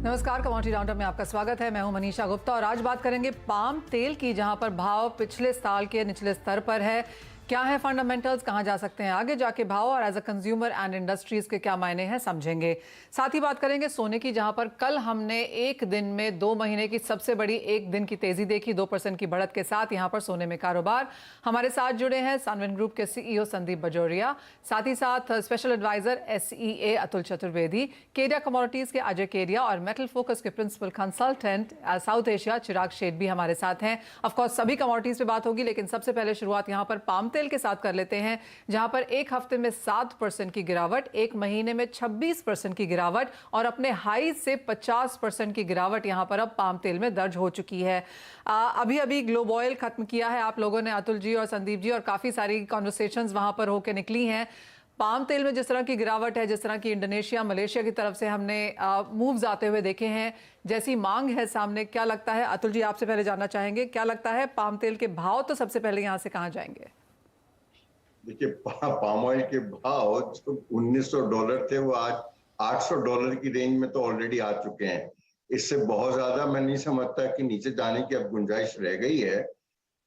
नमस्कार, commodity roundup में आपका स्वागत है। मैं हूं मनीषा गुप्ता और आज बात करेंगे पाम तेल की, जहां पर भाव पिछले साल के निचले स्तर पर है। क्या है फंडामेंटल्स, कहां जा सकते हैं आगे जाके भाव, और as a consumer and industries के क्या मायने हैं, समझेंगे। साथ ही बात करेंगे सोने की, जहां पर कल हमने एक दिन में 2 महीने की सबसे बड़ी एक दिन की तेजी देखी, 2% की बढ़त के साथ यहां पर सोने में कारोबार। हमारे साथ जुड़े हैं सनविन ग्रुप के CEO संदीप बजोरिया, साथ ही साथ special advisor SEA Atul Chaturvedi, Kedia commodities के अजय केडिया और मेटल फोकस के principal consultant South Asia Chirag Sheth भी हमारे साथ हैं। ऑफकोर्स सभी कमोडिटीज पे बात होगी, लेकिन सबसे पहले शुरुआत यहां पर पाम तेल के साथ कर लेते हैं, जहां पर एक हफ्ते में 7% की गिरावट, एक महीने में 26% की गिरावट और अपने हाई से 50% की गिरावट यहां पर अब पाम तेल में दर्ज हो चुकी है। अभी अभी ग्लोब ऑयल खत्म किया है आप लोगों ने, अतुल जी और संदीप जी, और काफी सारी कॉन्वर्सेशंस वहां पर होकर निकली हैं। पाम तेल में जिस तरह की गिरावट है, जिस तरह की इंडोनेशिया मलेशिया की तरफ से हमने मूव्स आते हुए देखे हैं, जैसी मांग है सामने, क्या लगता है? अतुल जी, आपसे पहले जानना चाहेंगे, क्या लगता है पाम तेल के भाव तो सबसे पहले यहां से कहां जाएंगे? देखिए, पाम ऑयल के भाव जो $1900 थे वो आज $800 की रेंज में तो ऑलरेडी आ चुके हैं। इससे बहुत ज्यादा मैं नहीं समझता कि नीचे जाने की अब गुंजाइश रह गई है।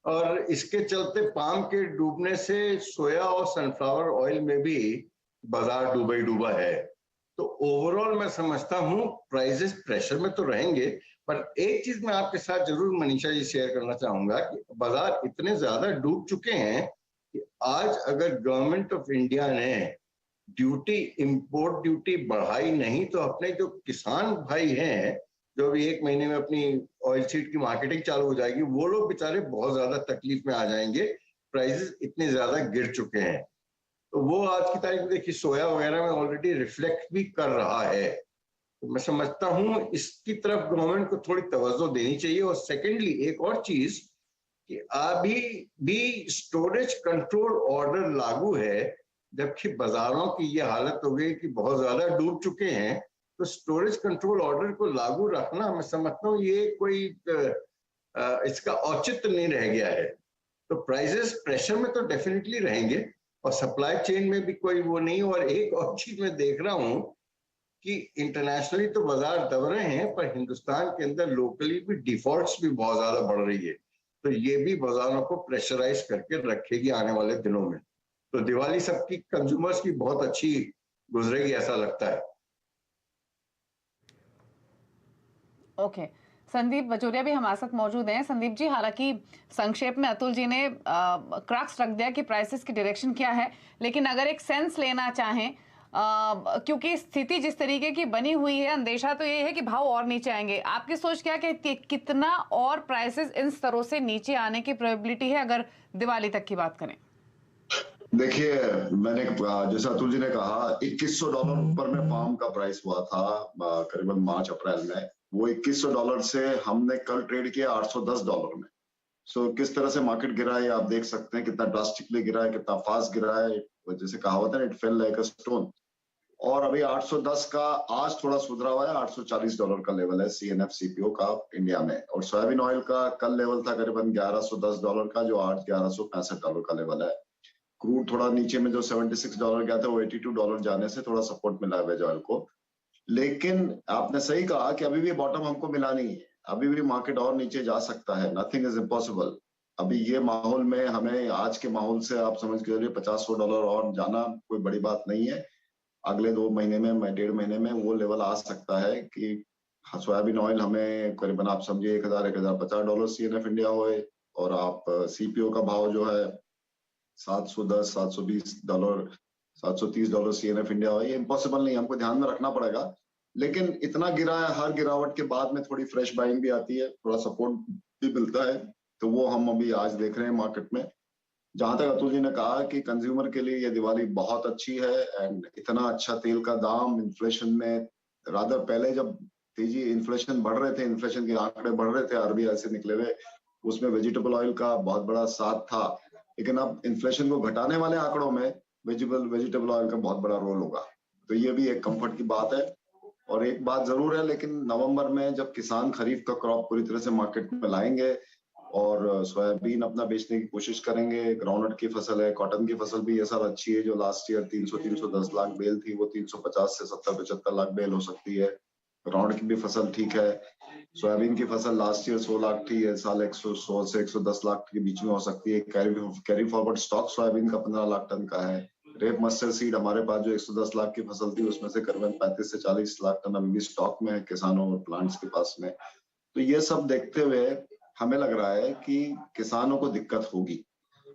और इसके चलते पाम के डूबने से सोया और सनफ्लावर ऑयल में भी बाजार डूबा ही डूबा है। तो ओवरऑल मैं समझता हूँ प्राइसेस प्रेशर में तो रहेंगे, पर एक चीज मैं आपके साथ जरूर मनीषा जी शेयर करना चाहूंगा कि बाजार इतने ज्यादा डूब चुके हैं कि आज अगर गवर्नमेंट ऑफ इंडिया ने ड्यूटी, इंपोर्ट ड्यूटी बढ़ाई नहीं तो अपने जो किसान भाई हैं, जो अभी एक महीने में अपनी ऑयल सीड की मार्केटिंग चालू हो जाएगी, वो लोग बेचारे बहुत ज्यादा तकलीफ में आ जाएंगे। प्राइसेस इतने ज्यादा गिर चुके हैं, तो वो आज की तारीख में देखिए सोया वगैरह में ऑलरेडी रिफ्लेक्ट भी कर रहा है। तो मैं समझता हूँ इसकी तरफ गवर्नमेंट को थोड़ी तवज्जो देनी चाहिए। और सेकेंडली एक और चीज कि अभी भी स्टोरेज कंट्रोल ऑर्डर लागू है, जबकि बाजारों की ये हालत हो गई कि बहुत ज्यादा डूब चुके हैं। तो स्टोरेज कंट्रोल ऑर्डर को लागू रखना, मैं समझता हूँ ये कोई इसका औचित्य नहीं रह गया है। तो प्राइसेस प्रेशर में तो डेफिनेटली रहेंगे और सप्लाई चेन में भी कोई वो नहीं। और एक और चीज मैं देख रहा हूँ कि इंटरनेशनली तो बाजार दब रहे हैं, पर हिंदुस्तान के अंदर लोकली भी डिफॉल्ट्स भी बहुत ज्यादा बढ़ रही है। तो ये भी बाजारों को प्रेशराइज करके रखेगी आने वाले दिनों में। तो दिवाली सबकी कंज्यूमर्स की बहुत अच्छी गुजरेगी ऐसा लगता है। ओके, संदीप बजोरिया भी हमारे साथ मौजूद हैं। संदीप जी, हालांकि संक्षेप में अतुल जी ने क्रक्स रख दिया कि प्राइसेस की डायरेक्शन क्या है, लेकिन अगर एक सेंस लेना चाहें, क्योंकि स्थिति जिस तरीके की बनी हुई है, अंदेशा तो ये है कि भाव और नीचे आएंगे। आपकी सोच क्या है कि कितना और प्राइसेस इन स्तरों से नीचे आने की प्रोबेबिलिटी है अगर दिवाली तक की बात करें? देखिए, मैंने जैसा अतुल जी ने कहा, $2100 पर में पाम का प्राइस हुआ था करीबन मार्च अप्रैल में। वो $2100 से हमने कल ट्रेड किया $810 में। सो किस तरह से मार्केट गिरा है आप देख सकते हैं, कितना ड्रास्टिकली गिरा है, कितना फास्ट गिरा है। जैसे कहावत है, it fail like a stone. और अभी 810 का आज थोड़ा सुधरा हुआ है, $840 का लेवल है CNF CPO का इंडिया में। और सोयाबीन ऑयल का कल लेवल था करीबन $1110 का, जो आज $1165 का लेवल है। क्रूड थोड़ा नीचे में जो $76 गया था, वो $82 जाने से थोड़ा सपोर्ट मिला है वेज ऑयल को। लेकिन आपने सही कहा कि अभी भी बॉटम हमको मिला नहीं है, अभी भी मार्केट और नीचे जा सकता है। Nothing is impossible. अभी ये माहौल में हमें, आज के माहौल से आप समझ के चलिए $50-100 और जाना कोई बड़ी बात नहीं है। अगले 2 महीने में, 1.5 महीने में वो लेवल आ सकता है कि सोयाबीन ऑयल हमें करीबन आप समझिए $1000-1050 CNF इंडिया होए, और आप CPO का भाव जो है $710-720, $730 CNF इंडिया हो। ये इम्पॉसिबल नहीं, हमको ध्यान में रखना पड़ेगा। लेकिन इतना गिरा है, हर गिरावट के बाद में थोड़ी फ्रेश बाइंग भी आती है, थोड़ा सपोर्ट भी मिलता है। तो वो हम अभी आज देख रहे हैं मार्केट में। जहां तक अतुल जी ने कहा कि कंज्यूमर के लिए ये दिवाली बहुत अच्छी है, एंड इतना अच्छा तेल का दाम, इन्फ्लेशन में रादर पहले जब तेजी इन्फ्लेशन बढ़ रहे थे, इन्फ्लेशन के आंकड़े बढ़ रहे थे RBI से निकले हुए, उसमें वेजिटेबल ऑयल का बहुत बड़ा साथ था। लेकिन अब इन्फ्लेशन को घटाने वाले आंकड़ों में वेजिटेबल ऑयल का बहुत बड़ा रोल होगा। तो ये भी एक कंफर्ट की बात है। और एक बात जरूर है, लेकिन नवंबर में जब किसान खरीफ का क्रॉप पूरी तरह से मार्केट में लाएंगे और सोयाबीन अपना बेचने की कोशिश करेंगे, ग्राउंडनट की फसल है, कॉटन की फसल भी ये साल अच्छी है। जो लास्ट ईयर 300-310 लाख बेल थी, वो 350 से 70-75 लाख बेल हो सकती है। ग्राउंड की भी फसल ठीक है। सोयाबीन की फसल लास्ट ईयर 100 लाख थी, इस साल 100 से 110 लाख के बीच में हो सकती है। कैरी फॉरवर्ड स्टॉक सोयाबीन का 15 लाख टन का है। रेप मस्टर्ड सीड हमारे पास जो 110 लाख की फसल थी, उसमें से करीबन 35 से 40 लाख टन अभी भी स्टॉक में है किसानों और प्लांट्स के पास में। तो ये सब देखते हुए हमें लग रहा है कि किसानों को दिक्कत होगी,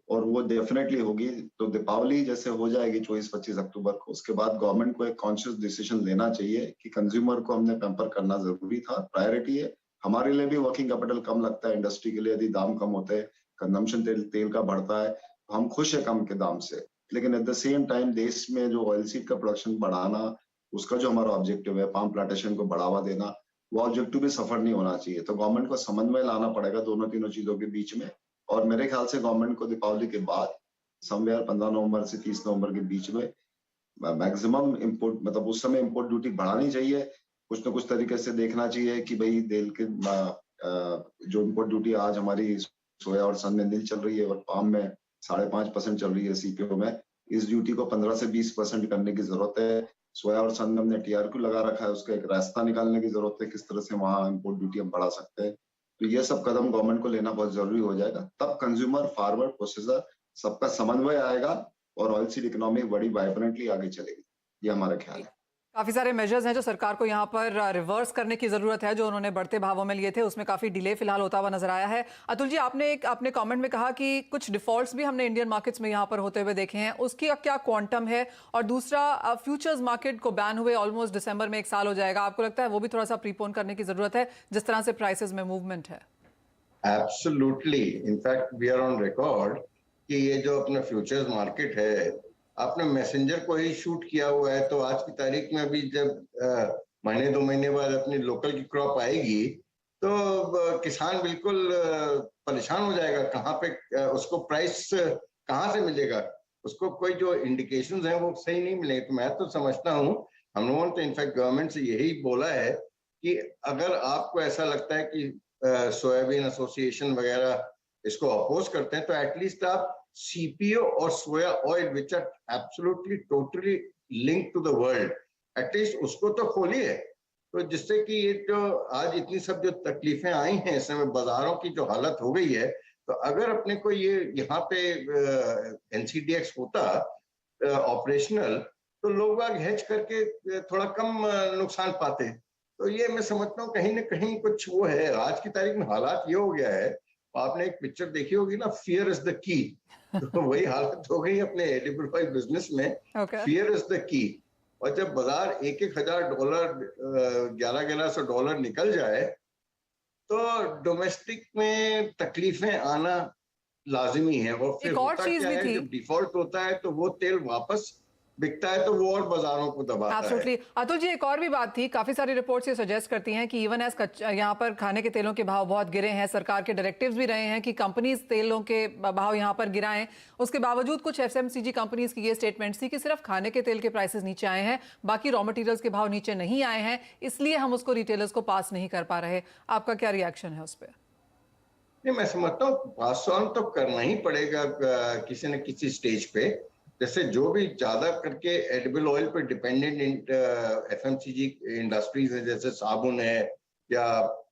और वो डेफिनेटली होगी। तो दीपावली जैसे हो जाएगी 24-25 अक्टूबर को, उसके बाद गवर्नमेंट को एक कॉन्शियस डिसीजन लेना चाहिए कि कंज्यूमर को हमने पैम्पर करना जरूरी था, प्रायोरिटी है। हमारे लिए भी वर्किंग कैपिटल कम लगता है, इंडस्ट्री के लिए यदि दाम कम होते हैं, कंजम्पशन तेल का बढ़ता है, तो हम खुश है कम के दाम से। लेकिन एट द सेम टाइम देश में जो ऑयल सीड का प्रोडक्शन बढ़ाना, उसका जो हमारा ऑब्जेक्टिव है, पाम प्लांटेशन को बढ़ावा देना, वो ऑब्जेक्टिव भी सफर नहीं होना चाहिए। तो गवर्नमेंट को समन्वय लाना पड़ेगा दोनों तीनों चीजों के बीच में। और मेरे ख्याल से गवर्नमेंट को दीपावली के बाद समवेयर 15 नवंबर से 30 नवंबर के बीच में मैक्सिमम इंपोर्ट, मतलब उस समय इंपोर्ट ड्यूटी बढ़ानी चाहिए। कुछ ना कुछ तरीके से देखना चाहिए कि भाई तेल के जो इंपोर्ट ड्यूटी आज हमारी सोया और सन में नील चल रही है और पाम में 5.5% चल रही है सीपीओ में, इस ड्यूटी को 15 से 20% करने की जरूरत है। सोया और सन में हमने टीआरक्यू लगा रखा है, उसका एक रास्ता निकालने की जरूरत है, किस तरह से वहां इंपोर्ट ड्यूटी हम बढ़ा सकते हैं। तो ये सब कदम गवर्नमेंट को लेना बहुत जरूरी हो जाएगा, तब कंज्यूमर, फार्मर, प्रोसेसर सबका समन्वय आएगा और ऑयल सीड इकोनॉमी बड़ी वाइब्रेंटली आगे चलेगी। ये हमारा ख्याल है। काफी सारे मेजर्स हैं जो सरकार को यहाँ पर रिवर्स करने की जरूरत है, जो उन्होंने बढ़ते भावों में लिए थे उसमें काफी डिले फिलहाल होता हुआ नजर आया है। अतुल जी, आपने एक अपने कमेंट में कहा कि कुछ डिफॉल्ट्स भी हमने इंडियन मार्केट्स में यहाँ पर होते हुए देखे हैं, उसकी क्या क्वांटम है? और दूसरा, फ्यूचर्स मार्केट को बैन हुए ऑलमोस्ट दिसंबर में 1 साल हो जाएगा, आपको लगता है वो भी थोड़ा सा प्रीपोन करने की जरूरत है जिस तरह से प्राइसेस में मूवमेंट है? Absolutely, in fact we are on record कि ये जो अपना फ्यूचर्स मार्केट है, आपने मैसेंजर को ही शूट किया हुआ है। तो आज की तारीख में भी जब महीने 2 महीने बाद अपनी लोकल की क्रॉप आएगी, तो किसान बिल्कुल परेशान हो जाएगा। कहाँ पे उसको प्राइस कहाँ से मिलेगा? उसको कोई जो इंडिकेशंस हैं वो सही नहीं मिलेंगे। तो मैं तो समझता हूँ, हम लोगों ने तो इनफैक्ट गवर्नमेंट से यही बोला है कि अगर आपको ऐसा लगता है कि सोयाबीन एसोसिएशन वगैरह इसको अपोज करते हैं, तो एटलीस्ट आप सीपीओ और soya oil which are absolutely totally linked to the world, at least उसको तो खोलिए। तो जिससे कि ये जो आज इतनी सब जो तकलीफें आई हैं, इस समय बाजारों की जो हालत हो गई है, तो अगर अपने को ये यहाँ पे एनसीडीएक्स होता ऑपरेशनल, तो लोग बाग हेज करके थोड़ा कम नुकसान पाते। तो ये मैं समझता हूँ कहीं ना कहीं कुछ वो है। आज की तारीख में हालात ये हो गया है, आपने एक पिक्चर देखी होगी ना, फियर इज द की। तो वही हालत हो गई अपने एडिबल ऑयल बिजनेस में, फियर इज द की। और जब बाजार $1,000 $1,100 निकल जाए, तो डोमेस्टिक में तकलीफें आना लाजिमी है। और फिर एक और होता चीज क्या भी है, थी, जब डिफॉल्ट होता है तो वो तेल वापस बिकता है, तो वो और बाजारों को दबाता है। एब्सोल्युटली। अतुल जी, एक और भी बात थी, काफी सारी रिपोर्ट्स ये सजेस्ट करती हैं कि इवन एज यहाँ पर खाने के तेलों के भाव बहुत गिरे हैं, सरकार के डायरेक्टिव्स भी रहे हैं कि कंपनीज तेलों के भाव यहाँ पर गिराएं। उसके बावजूद कुछ एफएमसीजी कंपनीज की ये स्टेटमेंट थी कि सिर्फ खाने के तेल के प्राइसेस नीचे आए हैं, बाकी रॉ मटेरियल्स के भाव नीचे नहीं आए हैं, इसलिए हम उसको रिटेलर्स को पास नहीं कर पा रहे। आपका क्या रिएक्शन है उस पर? नहीं, मैं समझता हूँ पास ऑन तो करना ही पड़ेगा किसी न किसी स्टेज पे। जैसे जो भी ज्यादा करके एडिबल ऑयल पे डिपेंडेंट एफएमसीजी इंडस्ट्रीज है, जैसे साबुन है या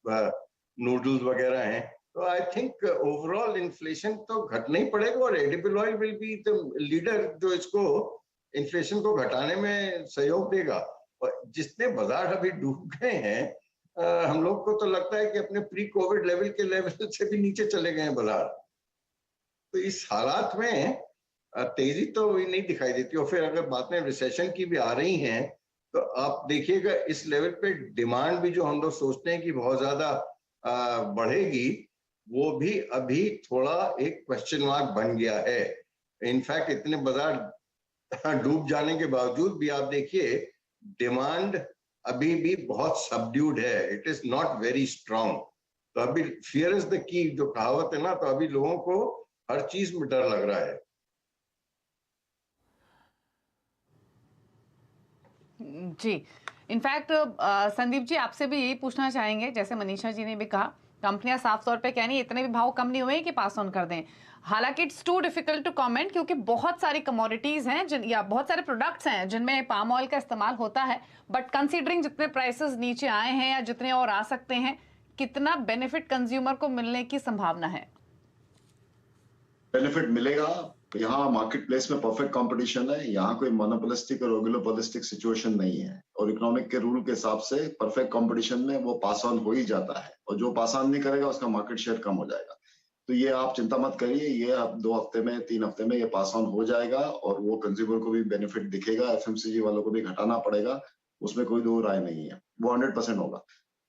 नूडल्स वगैरह हैं, तो आई थिंक ओवरऑल इन्फ्लेशन तो घटना ही पड़ेगा, और edible oil will be the leader जो इसको इन्फ्लेशन को घटाने में सहयोग देगा। और जितने बाजार अभी डूब गए हैं, हम लोग को तो लगता है कि अपने प्री कोविड लेवल के लेवल से भी नीचे चले गए हैं बाजार। तो इस हालात में तेजी तो नहीं दिखाई देती। और फिर अगर बातें रिसेशन की भी आ रही हैं, तो आप देखिएगा इस लेवल पे डिमांड भी जो हम लोग सोचते हैं कि बहुत ज्यादा बढ़ेगी, वो भी अभी थोड़ा एक क्वेश्चन मार्क बन गया है। इनफैक्ट इतने बाजार डूब जाने के बावजूद भी आप देखिए डिमांड अभी भी बहुत सबड्यूड है, it is not very strong. तो अभी फियर इज द की जो कहावत है ना, तो अभी लोगों को हर चीज में डर लग रहा है। जी, इनफैक्ट संदीप जी, आपसे भी यही पूछना चाहेंगे, जैसे मनीषा जी ने भी कहा कंपनियां साफ तौर पे कह रही हैं इतने भी भाव कम नहीं हुए कि पास ऑन कर दें। हालांकि it's too difficult to comment, क्योंकि बहुत सारी कमोडिटीज हैं या बहुत सारे प्रोडक्ट्स हैं जिनमें पाम ऑयल का इस्तेमाल होता है। बट कंसीडरिंग जितने प्राइसेस नीचे आए हैं या जितने और आ सकते हैं, कितना बेनिफिट कंज्यूमर को मिलने की संभावना है? बेनिफिट मिलेगा। यहाँ मार्केट प्लेस में परफेक्ट कंपटीशन है, यहाँ कोई मोनोपोलिस्टिक और ओलिगोपोलिस्टिक सिचुएशन नहीं है, और इकोनॉमिक के रूल के हिसाब से परफेक्ट कंपटीशन में वो पास ऑन हो ही जाता है, और जो पास ऑन नहीं करेगा उसका मार्केट शेयर कम हो जाएगा। तो ये आप चिंता मत करिए, ये अब 2 हफ्ते में 3 हफ्ते में ये पास ऑन हो जाएगा, और वो कंज्यूमर को भी बेनिफिट दिखेगा, एफएमसीजी वालों को भी घटाना पड़ेगा, उसमें कोई दो राय नहीं है, वो 100% होगा।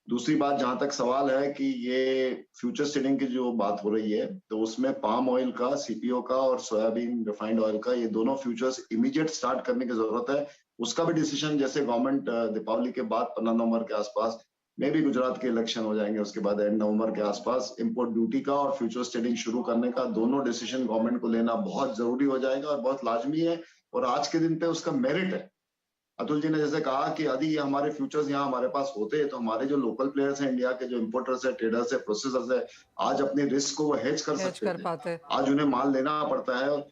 दूसरी बात, जहां तक सवाल है कि ये फ्यूचर्स ट्रेडिंग की जो बात हो रही है, तो उसमें पाम ऑयल का, सीपीओ का और सोयाबीन रिफाइंड ऑयल का, ये दोनों फ्यूचर्स इमीडिएट स्टार्ट करने की जरूरत है। उसका भी डिसीजन जैसे गवर्नमेंट दीपावली के बाद 15 नवंबर के आसपास, में भी गुजरात के इलेक्शन हो जाएंगे, उसके बाद एंड नवंबर के आसपास इंपोर्ट ड्यूटी का और फ्यूचर्स ट्रेडिंग शुरू करने का, दोनों डिसीजन गवर्नमेंट को लेना बहुत जरूरी हो जाएगा और बहुत लाजमी है, और आज के दिन पे उसका मेरिट है। अतुल जी ने जैसे कहा कि यदि ये हमारे फ्यूचर्स यहाँ हमारे पास होते तो हमारे जो लोकल प्लेयर्स हैं, इंडिया के जो इंपोर्टर्स है, ट्रेडर्स है, प्रोसेसर्स है, आज अपने रिस्क को वो हेज कर सकते थे। आज उन्हें माल लेना पड़ता है और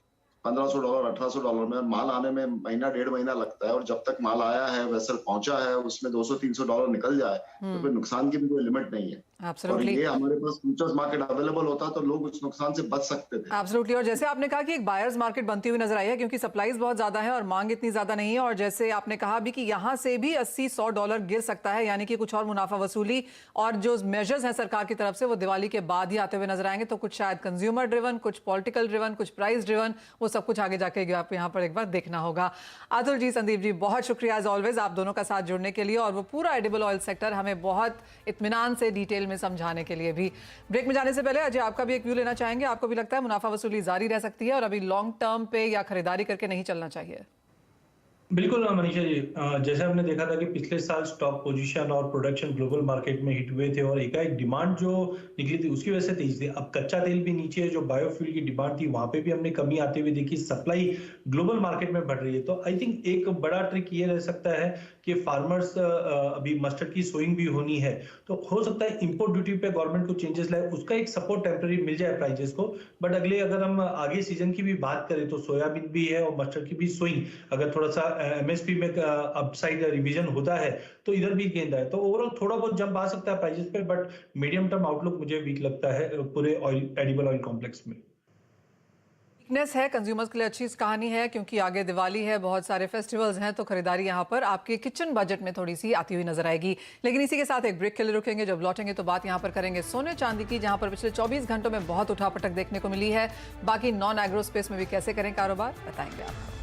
$1500 $1800 में, माल आने में महीना 1.5 महीना लगता है, और जब तक माल आया है, वेसल पहुंचा है, उसमें $200-300 निकल जाए तो फिर नुकसान की भी कोई लिमिट नहीं है। और ये हमारे पास फ्यूचर्स मार्केट अवेलेबल होता तो लोग उस नुकसान से बच सकते थे। एब्सोल्युटली। और जैसे आपने कहा कि एक बायर्स मार्केट बनती हुई नजर आई है, क्योंकि सप्लाईज बहुत ज्यादा है और मांग इतनी ज्यादा नहीं है, और जैसे आपने कहा भी कि यहाँ से भी $80-100 गिर सकता है, यानी कि कुछ और मुनाफा वसूली और जो मेजर्स हैं सरकार की तरफ से वो दिवाली के बाद ही आते हुए नजर आएंगे। तो कुछ शायद कंज्यूमर ड्रिवन, कुछ पॉलिटिकल ड्रिवन, कुछ प्राइस ड्रिवन, वो सब कुछ आगे जाके आप यहाँ पर एक बार देखना होगा। अतुल जी, संदीप जी, बहुत शुक्रिया एज ऑलवेज आप दोनों का साथ जुड़ने के लिए, और वो पूरा एडिबल ऑयल सेक्टर हमें बहुत इत्मीनान से डिटेल में समझाने के लिए भी। ब्रेक में जाने से पहले अजय, आपका भी एक व्यू लेना चाहेंगे। आपको भी लगता है मुनाफा वसूली जारी रह सकती है और अभी लॉन्ग टर्म पे या खरीदारी करके नहीं चलना चाहिए? बिल्कुल मनीषा जी, जैसे हमने देखा था कि पिछले साल स्टॉक पोजीशन और प्रोडक्शन ग्लोबल मार्केट में हिट हुए थे और एकाएक डिमांड जो निकली थी उसकी वजह से तेज थी। अब कच्चा तेल भी नीचे है, जो बायोफ्यूल की डिमांड थी वहां पे भी हमने कमी आते हुए देखी, सप्लाई ग्लोबल मार्केट में बढ़ रही है। तो आई थिंक एक बड़ा ट्रिक ये रह सकता है कि फार्मर्स, अभी मस्टर्ड की सोइंग भी होनी है, तो हो सकता है इंपोर्ट ड्यूटी पे गवर्नमेंट को चेंजेस लाए, उसका एक सपोर्ट टेम्पररी मिल जाए प्राइजेस को। बट अगले अगर हम आगे सीजन की भी बात करें तो सोयाबीन भी है और मस्टर्ड की भी सोइंग, अगर थोड़ा सा एमएसपी में अपसाइड रिवीजन होता है तो इधर भी गेंद है, तो ओवरऑल थोड़ा बहुत जंप आ सकता है प्राइजेस पे, बट मीडियम टर्म आउटलुक मुझे वीक लगता है पूरे ऑयल, एडिबल ऑयल कॉम्प्लेक्स में। वीकनेस है, कंज्यूमर्स के लिए अच्छी कहानी है, क्योंकि आगे दिवाली है, बहुत सारे फेस्टिवल्स हैं, तो खरीदारी यहाँ पर आपके किचन बजट में थोड़ी सी आती हुई नजर आएगी। लेकिन इसी के साथ एक ब्रेक के लिए रुकेंगे, जब लौटेंगे तो बात यहाँ पर करेंगे सोने चांदी की, जहाँ पर पिछले 24 घंटों में बहुत उठापटक देखने को मिली है। बाकी नॉन एग्रो स्पेस में भी कैसे करें कारोबार, बताएंगे आपको।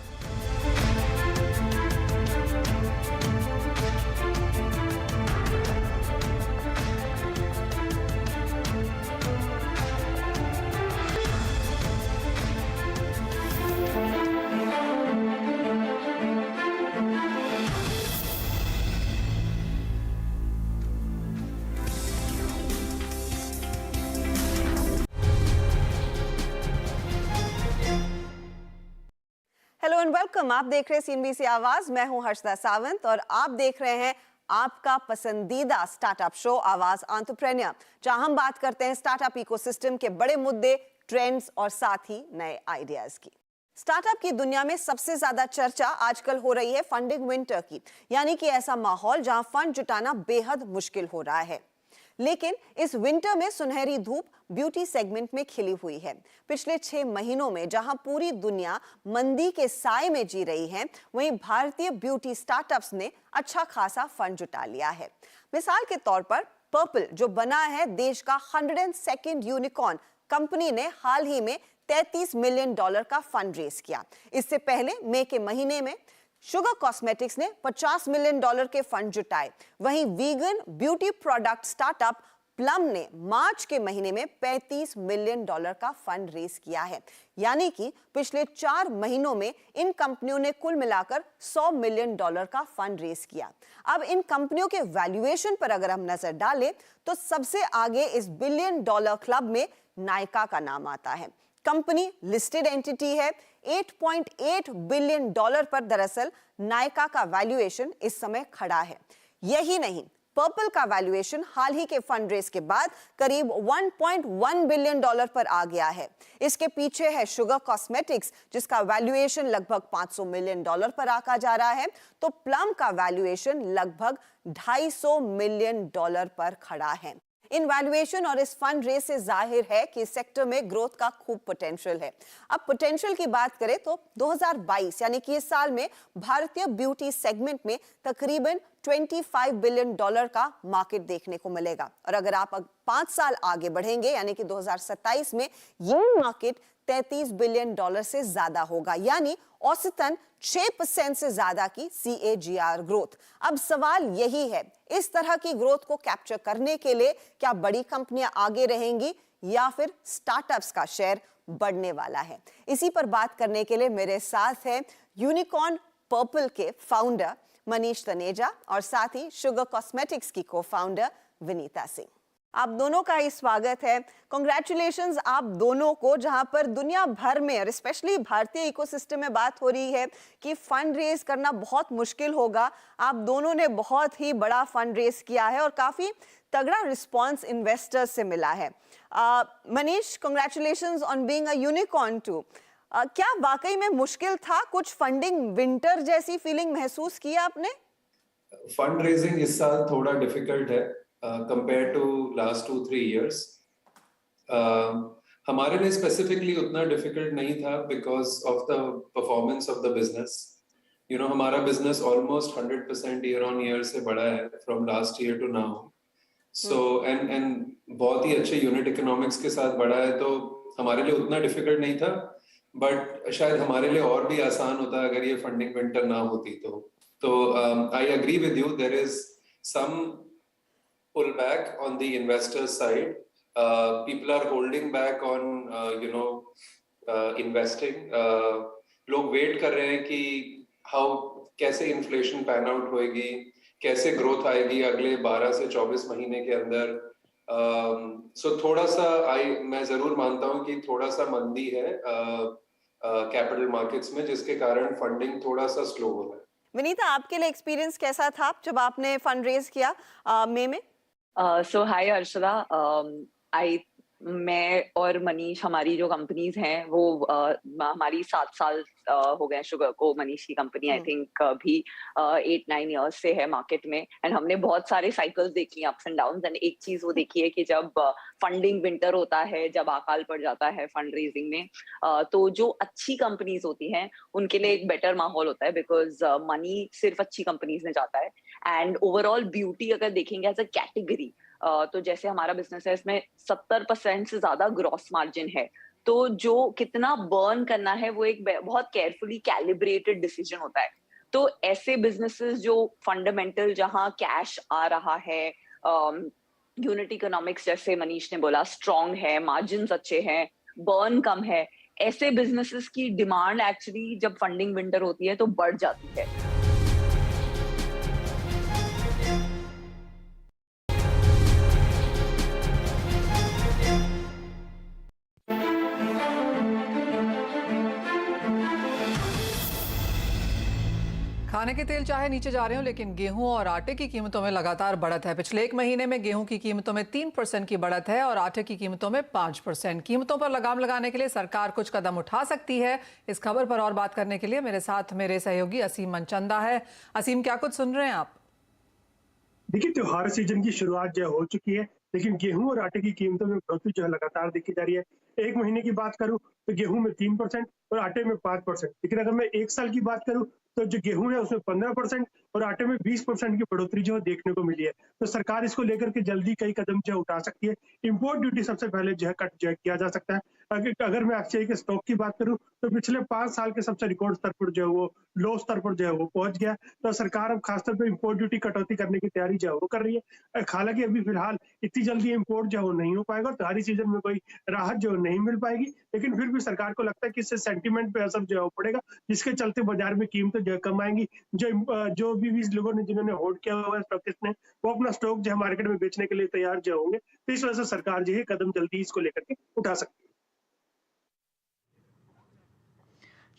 Hello and welcome. आप देख रहे हैं सीएनबीसी आवाज, मैं हूं हर्षदा सावंत और आप देख रहे हैं आपका पसंदीदा स्टार्टअप शो आवाज एंटरप्रेन्योर, जहां हम बात करते हैं स्टार्टअप इकोसिस्टम के बड़े मुद्दे, ट्रेंड्स और साथ ही नए आइडियाज की। स्टार्टअप की दुनिया में सबसे ज्यादा चर्चा आजकल हो रही है फंडिंग विंटर की, यानी कि ऐसा माहौल जहां फंड जुटाना बेहद मुश्किल हो रहा है। लेकिन इस विंटर में सुनहरी धूप ब्यूटी सेगमेंट में खिली हुई है। पिछले 6 महीनों में जहां पूरी दुनिया मंदी के साए में जी रही है, वहीं भारतीय ब्यूटी स्टार्टअप्स ने अच्छा खासा फंड जुटा लिया है। मिसाल के तौर पर पर्पल, जो बना है देश का 102nd यूनिकॉर्न, कंपनी ने हाल ही में $33 मिलियन का फंड रेज किया। इससे पहले मई के महीने में शुगर कॉस्मेटिक्स ने $50 मिलियन के फंड जुटाए। वहीं vegan beauty product startup plum ने मार्च के महीने में $35 मिलियन का फंड रेज किया है। यानी कि पिछले 4 महीनों में इन कंपनियों ने कुल मिलाकर $100 मिलियन का फंड रेज किया। अब इन कंपनियों के वैल्यूएशन पर अगर हम नजर डालें तो सबसे आगे इस $1 बिलियन क्लब में नायका का नाम आता है। कंपनी लिस्टेड एंटिटी है। $8.8 बिलियन पर दरअसल नायका का वैल्यूएशन इस समय खड़ा है। यही नहीं, पर्पल का वैल्यूएशन हाल ही के फंड रेस के बाद करीब 1.1 बिलियन डॉलर पर आ गया है। इसके पीछे है शुगर कॉस्मेटिक्स, जिसका वैल्यूएशन लगभग 500 मिलियन डॉलर पर आका जा रहा है, तो प्लम का वैल्यूएशन लगभग 250 मिलियन डॉलर पर खड़ा है। इन वैल्यूएशन और इस फंड रेस से जाहिर है कि इस सेक्टर में ग्रोथ का खूब पोटेंशियल है। अब पोटेंशियल की बात करें तो 2022 यानी कि इस साल में भारतीय ब्यूटी सेगमेंट में तकरीबन 25 बिलियन डॉलर का मार्केट देखने को मिलेगा। और अगर आप 5 साल आगे बढ़ेंगे यानी कि 2027 में ये मार्केट 33 बिलियन डॉलर से ज्यादा होगा, यानी औसतन 6% से ज्यादा की CAGR ग्रोथ। अब सवाल यही है, इस तरह की ग्रोथ को कैप्चर करने के लिए क्या बड़ी कंपनियां आगे रहेंगी या फिर स्टार्टअप्स का शेयर बढ़ने वाला है? इसी पर बात करने के लिए मेरे साथ है यूनिकॉर्न पर्पल के फाउंडर मनीष तनेजा और साथ ही शुगर कॉस्मेटिक्स की को फाउंडर विनीता सिंह। आप दोनों का ही स्वागत है। कॉन्ग्रेचुलेशंस आप दोनों को, जहां पर दुनिया भर में और स्पेशली भारतीय इकोसिस्टम में बात हो रही है कि फंड रेज करना बहुत मुश्किल होगा। आप दोनों ने बहुत ही बड़ा फंड रेज किया है और काफी तगड़ा रिस्पांस इन्वेस्टर्स से मिला है। Manish, congratulations on being a unicorn too. क्या वाकई में मुश्किल था? कुछ फंडिंग विंटर जैसी फीलिंग महसूस किया आपने? फंड रेजिंग इस साल थोड़ा डिफिकल्ट है कंपेयर टू लास्ट 2-3 इयर्स। हमारे लिए स्पेसिफिकली उतना डिफिकल्ट नहीं था because of the performance of the business. You know, हमारा business almost 100% year on year से बढ़ा है from last year to now. So and बहुत ही अच्छे यूनिट इकोनॉमिक्स के साथ बढ़ा है, तो हमारे लिए उतना डिफिकल्ट नहीं था। बट शायद हमारे लिए और भी आसान होता अगर ये फंडिंग विंटर ना होती तो I agree with you, there is some pullback on the investor side. People are holding back on investing. लोग वेट कर रहे हैं कि कैसे इन्फ्लेशन पैन आउट होएगी, कैसे ग्रोथ आएगी अगले 12 से 24 महीने के अंदर। सो थोड़ा सा मैं जरूर मानता हूं कि थोड़ा सा मंदी है कैपिटल मार्केट्स में, जिसके कारण फंडिंग थोड़ा सा स्लो हो रहा है। विनीता, आपके लिए एक्सपीरियंस कैसा था जब आपने फंड रेज किया मई में? सो हाय अर्शदा, मैं और मनीष, हमारी जो कंपनीज हैं वो हमारी 7 साल हो गए शुगर को। मनीष की कंपनी आई थिंक भी 8-9 इयर्स से है मार्केट में, एंड हमने बहुत सारे साइकिल्स देखी हैं, अप्स एंड डाउन्स। एंड एक चीज वो देखी है कि जब फंडिंग विंटर होता है, जब अकाल पड़ जाता है फंड रेजिंग में, तो जो अच्छी कंपनीज होती हैं उनके लिए एक बेटर माहौल होता है, बिकॉज मनी सिर्फ अच्छी कंपनीज में जाता है। एंड ओवरऑल ब्यूटी अगर देखेंगे एज अ कैटेगरी, तो जैसे हमारा बिजनेस है, इसमें 70% से ज्यादा ग्रॉस मार्जिन है, तो जो कितना बर्न करना है वो एक बहुत केयरफुली कैलिब्रेटेड डिसीजन होता है। तो ऐसे बिजनेसेस जो फंडामेंटल, जहां कैश आ रहा है, यूनिट इकोनॉमिक्स जैसे मनीष ने बोला स्ट्रॉन्ग है, मार्जिन्स अच्छे हैं, बर्न कम है, ऐसे बिजनेसेस की डिमांड एक्चुअली जब फंडिंग विंटर होती है तो बढ़ जाती है। खाने के तेल चाहे नीचे जा रहे हो, लेकिन गेहूं और आटे की कीमतों में लगातार बढ़त है। पिछले 1 महीने में गेहूं की कीमतों में 3% की बढ़त है और आटे की कीमतों में 5%। कीमतों पर लगाम लगाने के लिए सरकार कुछ कदम उठा सकती है। इस खबर पर और बात करने के लिए मेरे साथ मेरे सहयोगी असीम मनचंदा है। असीम, क्या कुछ सुन रहे हैं आप? देखिए, त्योहार सीजन की शुरुआत जो हो चुकी है, लेकिन गेहूं और आटे की कीमतों में बढ़ोतरी जो है लगातार देखी जा रही है। 1 महीने की बात करूं तो गेहूं में 3% और आटे में 5%। लेकिन अगर मैं 1 साल की बात करूं तो जो गेहूं है उसमें 15% और आटे में 20% की बढ़ोतरी जो देखने को मिली है। तो सरकार इसको लेकर के जल्दी कई कदम जो उठा सकती है। इंपोर्ट ड्यूटी सबसे पहले जो है कट जो है किया जा सकता है। अगर मैं एक्चुअली के स्टॉक की बात करूं तो पिछले 5 साल के सबसे रिकॉर्ड स्तर पर जो है वो लो स्तर पर जो है वो पहुंच गया। तो सरकार अब खासतौर पर इंपोर्ट ड्यूटी कटौती करने की तैयारी जो है वो कर रही है। हालांकि अभी फिलहाल इतनी जल्दी इंपोर्ट जो है वो नहीं हो पाएगा, त्योहारी सीजन में कोई राहत जो नहीं मिल पाएगी, लेकिन फिर भी सरकार को लगता है कि इससे सेंटीमेंट पे असर जो है पड़ेगा, जिसके चलते बाजार में कीमतें जो है कम आएंगी। जो भी लोगों ने जिन्होंने होल्ड किया हुआ है स्टॉकिस्ट ने, वो अपना स्टॉक जो है मार्केट में बेचने के लिए तैयार जो होंगे। तो इस वजह से सरकार जो है कदम जल्दी इसको लेकर के उठा सकती है।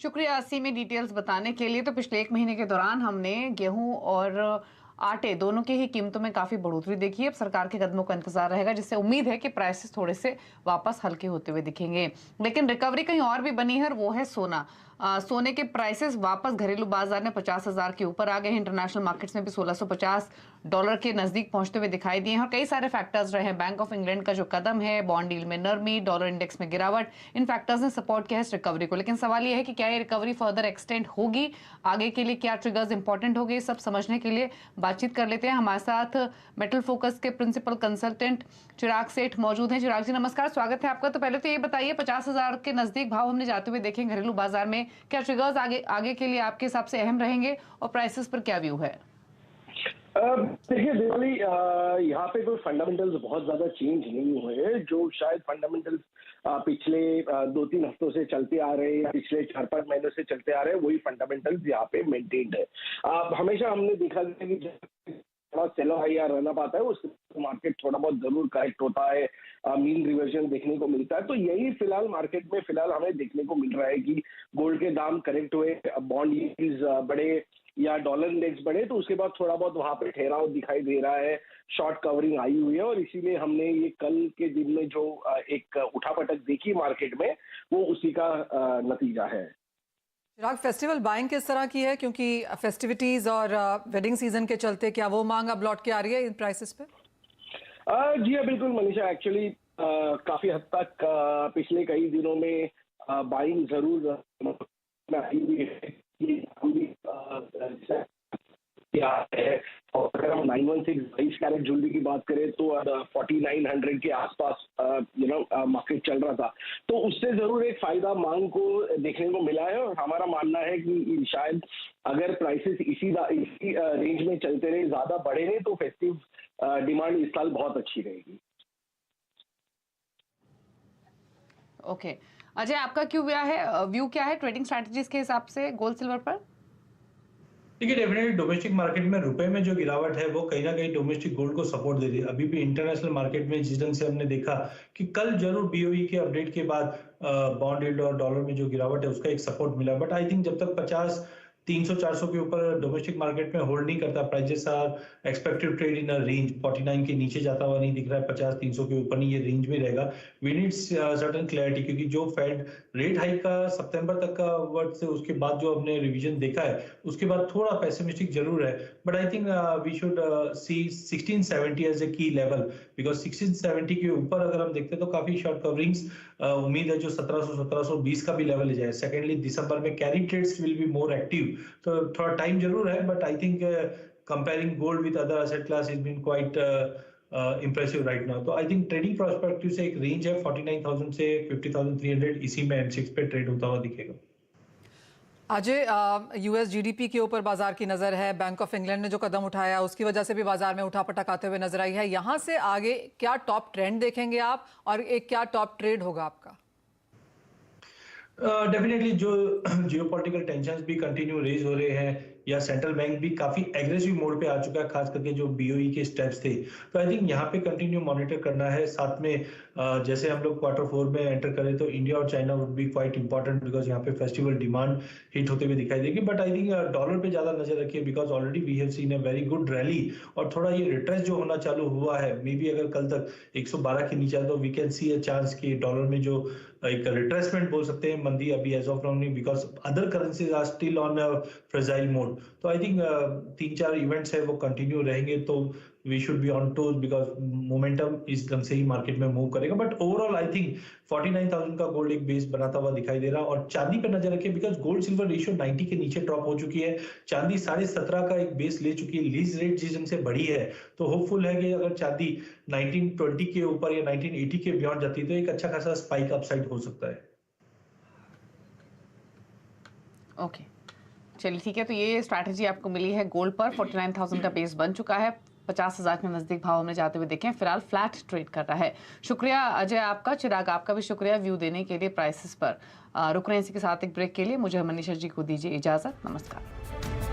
शुक्रिया असीम में डिटेल्स बताने के लिए। तो पिछले 1 महीने के दौरान हमने गेहूं और आटे दोनों की ही कीमतों में काफी बढ़ोतरी देखी है। अब सरकार के कदमों का इंतजार रहेगा, जिससे उम्मीद है कि प्राइसेस थोड़े से वापस हल्के होते हुए दिखेंगे। लेकिन रिकवरी कहीं और भी बनी है और वो है सोना। सोने के प्राइसेस वापस घरेलू बाजार में 50,000 के ऊपर आ गए हैं। इंटरनेशनल मार्केट्स में भी $1650 के नजदीक पहुंचते हुए दिखाई दिए हैं और कई सारे फैक्टर्स रहे हैं। बैंक ऑफ इंग्लैंड का जो कदम है, बॉन्ड डील में नरमी, डॉलर इंडेक्स में गिरावट, इन फैक्टर्स ने सपोर्ट किया है इस रिकवरी को। लेकिन सवाल यह है कि क्या ये रिकवरी फर्दर एक्सटेंड होगी, आगे के लिए क्या ट्रिगर्स इंपॉर्टेंट होंगे, सब समझने के लिए बातचीत कर लेते हैं। हमारे साथ मेटल फोकस के प्रिंसिपल कंसल्टेंट चिराग सेठ मौजूद हैं। चिराग जी नमस्कार, स्वागत है आपका। तो पहले तो ये बताइए, 50,000 के नजदीक भाव हमने जाते हुए देखे घरेलू बाजार में, क्या ट्रिगर्स आगे के लिए आपके हिसाब से अहम रहेंगे और प्राइसेस पर क्या व्यू है? देखिए दिवाली, यहाँ पे कोई फंडामेंटल्स बहुत ज्यादा चेंज नहीं हुए। जो शायद फंडामेंटल्स पिछले 2-3 हफ्तों से चलते आ रहे हैं, पिछले 4-5 महीनों से चलते आ रहे हैं, वही फंडामेंटल्स यहाँ पे मेंटेन्ड है। हमेशा हमने देखा कि थोड़ा सेलो हाई या रन अप आता है, उसके मार्केट थोड़ा बहुत जरूर करेक्ट होता है, मीन रिवर्जन देखने को मिलता है। तो यही फिलहाल मार्केट में फिलहाल हमें देखने को मिल रहा है कि गोल्ड के दाम करेक्ट हुए, बॉन्ड यील्ड्स बढ़े या डॉलर इंडेक्स बढ़े, तो उसके बाद थोड़ा बहुत वहां पे ठहराव दिखाई दे रहा है, शॉर्ट कवरिंग आई हुई है और इसीलिए हमने ये कल के दिन में जो एक उठापटक देखी मार्केट में, वो उसी का नतीजा है। चिराग, फेस्टिवल बाइंग किस तरह की है, क्योंकि फेस्टिविटीज और वेडिंग सीजन के चलते क्या वो मांग अब लौट के आ रही है इन प्राइसेस पे? जी हाँ, बिल्कुल मनीषा। एक्चुअली काफी हद तक पिछले कई दिनों में बाइंग जरूर आई हुई है। और अगर हम 916 22 कैरेट ज्वेलरी की बात करें तो 4900 के आसपास मार्केट चल रहा था, तो उससे जरूर एक फायदा मांग को देखने को मिला है। और हमारा मानना है कि शायद अगर प्राइसेस इसी रेंज में चलते रहे, ज्यादा बढ़े नहीं, तो फेस्टिव डिमांड इस साल बहुत अच्छी रहेगी। ओके अजय, आपका व्यू क्या है ट्रेडिंग स्ट्रैटेजीज के हिसाब से गोल्ड सिल्वर पर? देखिए, डेफिनेटली डोमेस्टिक मार्केट में रुपए में जो गिरावट है वो कहीं ना कहीं डोमेस्टिक गोल्ड को सपोर्ट दे रही है। अभी भी इंटरनेशनल मार्केट में जिस ढंग से हमने देखा कि कल जरूर बीओई के अपडेट के बाद बॉन्ड यील्ड और डॉलर में जो गिरावट है उसका एक सपोर्ट मिला, बट आई थिंक जब तक 50-300-400 के ऊपर डोमेस्टिक मार्केट में होल्ड नहीं करता, prices are expected trade in a range, 49 के नीचे जाता हुआ नहीं दिख रहा है, 50-300 के ऊपर नहीं, ये रेंज में रहेगा। वी नीड सर्टेन क्लैरिटी, क्योंकि जो फेड रेट हाइक का सितंबर तक का वर्ड से उसके बाद जो हमने रिवीजन देखा है उसके बाद थोड़ा पेसिमिस्टिक जरूर है, but I think we should see 1670 as a key level, because 1670 के ऊपर अगर हम देखते हैं तो काफी शॉर्ट कवरिंग्स उम्मीद है जो 1700-1720 का भी लेवल जाए। सेकेंडली दिसंबर में carry trades will be more active, तो थोड़ा टाइम जरूर है, but I think comparing gold with other asset class is been quite impressive right now. तो आई थिंक ट्रेडिंग प्रोस्पेक्टिव से एक रेंज है 49,000 से 50,300, इसी में M6 पे ट्रेड होता हुआ दिखेगा। अजय, यूएस जीडीपी के ऊपर बाजार की नजर है, बैंक ऑफ इंग्लैंड ने जो कदम उठाया उसकी वजह से भी बाजार में उठापटक आते हुए नजर आई है। यहाँ से आगे क्या टॉप ट्रेंड देखेंगे आप और एक क्या टॉप ट्रेड होगा आपका? डेफिनेटली जो जियोपॉलिटिकल टेंशंस भी कंटिन्यू रेज हो रहे हैं या सेंट्रल बैंक भी काफी एग्रेसिव मोड पे आ चुका है, खास करके जो बीओई के स्टेप्स थे, तो आई थिंक यहाँ पे कंटिन्यू मॉनिटर करना है। साथ में जैसे हम लोग Q4 में एंटर करें तो इंडिया और China would be quite important, because यहाँ पे फेस्टिवल डिमांड हिट होते हुए दिखाई देगी। बट आई थिंक डॉलर पे ज्यादा नजर रखिए, because already we have seen a very good rally और थोड़ा ये रिट्रेस जो होना चालू हुआ है, मे बी अगर कल तक 112 के नीचे तो we can see a chance कि डॉलर में जो एक रिट्रेसमेंट बोल सकते हैं, मंदी अभी एज ऑफ नाउ नहीं, because other currencies are still on a fragile mode. तो आई थिंक 3-4 इवेंट्स है वो कंटिन्यू रहेंगे, तो we should be on toes, because momentum इस ढंग से ही मार्केट में मूव करेगा। बट ओवरऑल आई थिंक 49,000 का गोल्ड एक बेस बनाता हुआ दिखाई दे रहा है। और चांदी पे नजर रखिए, बिकॉज गोल्ड सिल्वर रेशियो 90 के नीचे ड्रॉप हो चुकी है, चांदी 17.5 का एक बेस ले चुकी है, लीज रेट जिस ढंग से बढ़ी है, तो होपफुल है कि अगर चांदी 1920 के ऊपर या 1980 के बियॉन्ड जाती है तो एक अच्छा खासा स्पाइक अपसाइड हो सकता है। ओके चलिए ठीक है, तो ये स्ट्रैटेजी आपको मिली है गोल्ड पर। 49,000 का बेस बन चुका है, 50,000 के नजदीक भाव हमने जाते हुए देखे, फिलहाल फ्लैट ट्रेड कर रहा है। शुक्रिया अजय आपका, चिराग आपका भी शुक्रिया व्यू देने के लिए प्राइसेस पर। रुक रहे हैं इसी के साथ एक ब्रेक के लिए, मुझे मनीषा जी को दीजिए इजाजत, नमस्कार।